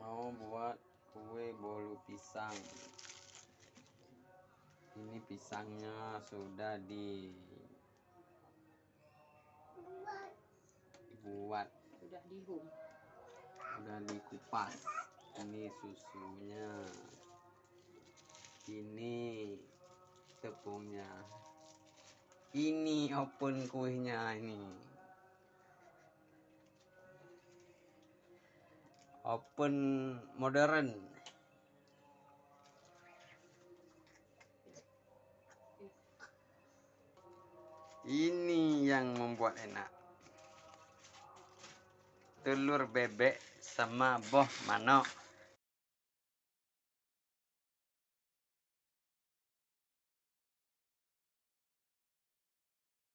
Mau buat kue bolu pisang. Ini pisangnya sudah dibuat, sudah dikupas. Ini susunya, ini tepungnya, ini open kuenya, ini open modern. Ini yang membuat enak. Telur bebek sama boh manok.